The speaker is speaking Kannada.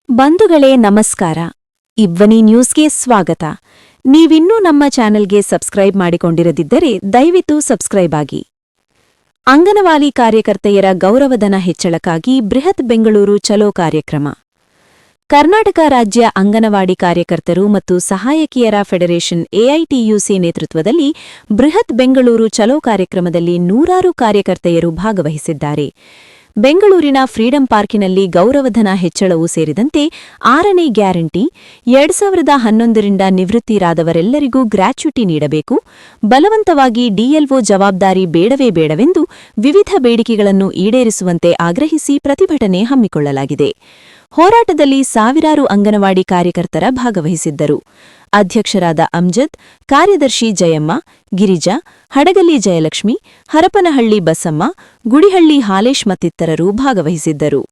ಬಂಧುಗಳೇ ನಮಸ್ಕಾರ. ಇವ್ವನಿ ನ್ಯೂಸ್ಗೆ ಸ್ವಾಗತ. ನೀವಿನ್ನೂ ನಮ್ಮ ಚಾನೆಲ್ಗೆ ಸಬ್ಸ್ಕ್ರೈಬ್ ಮಾಡಿಕೊಂಡಿರದಿದ್ದರೆ ದಯವಿಟ್ಟು ಸಬ್ಸ್ಕ್ರೈಬ್ ಆಗಿ. ಅಂಗನವಾಡಿ ಕಾರ್ಯಕರ್ತೆಯರ ಗೌರವಧನ ಹೆಚ್ಚಳಕ್ಕಾಗಿ ಬೃಹತ್ ಬೆಂಗಳೂರು ಚಲೋ ಕಾರ್ಯಕ್ರಮ. ಕರ್ನಾಟಕ ರಾಜ್ಯ ಅಂಗನವಾಡಿ ಕಾರ್ಯಕರ್ತರು ಮತ್ತು ಸಹಾಯಕಿಯರ ಫೆಡರೇಷನ್ ಎಐಟಿಯುಸಿ ನೇತೃತ್ವದಲ್ಲಿ ಬೃಹತ್ ಬೆಂಗಳೂರು ಚಲೋ ಕಾರ್ಯಕ್ರಮದಲ್ಲಿ ನೂರಾರು ಕಾರ್ಯಕರ್ತೆಯರು ಭಾಗವಹಿಸಿದ್ದಾರೆ. ಬೆಂಗಳೂರಿನ ಫ್ರೀಡಂ ಪಾರ್ಕಿನಲ್ಲಿ ಗೌರವಧನ ಹೆಚ್ಚಳವೂ ಸೇರಿದಂತೆ 6ನೇ ಗ್ಯಾರಂಟಿ 2011ರಿಂದ ನಿವೃತ್ತಿರಾದವರೆಲ್ಲರಿಗೂ ಗ್ರ್ಯಾಚ್ಯುಟಿ ನೀಡಬೇಕು, ಬಲವಂತವಾಗಿ ಡಿಎಲ್ಒ ಜವಾಬ್ದಾರಿ ಬೇಡವೇ ಬೇಡವೆಂದು ವಿವಿಧ ಬೇಡಿಕೆಗಳನ್ನು ಈಡೇರಿಸುವಂತೆ ಆಗ್ರಹಿಸಿ ಪ್ರತಿಭಟನೆ ಹಮ್ಮಿಕೊಳ್ಳಲಾಗಿದೆ. ಹೋರಾಟದಲ್ಲಿ ಸಾವಿರಾರು ಅಂಗನವಾಡಿ ಕಾರ್ಯಕರ್ತರ ಭಾಗವಹಿಸಿದ್ದರು. ಅಧ್ಯಕ್ಷರಾದ ಅಮ್ಜದ್, ಕಾರ್ಯದರ್ಶಿ ಜಯಮ್ಮ, ಗಿರಿಜಾ, ಹಡಗಲಿ ಜಯಲಕ್ಷ್ಮಿ, ಹರಪನಹಳ್ಳಿ ಬಸಮ್ಮ, ಗುಡಿಹಳ್ಳಿ ಹಾಲೇಶ್ ಮತ್ತಿತರರು ಭಾಗವಹಿಸಿದ್ದರು.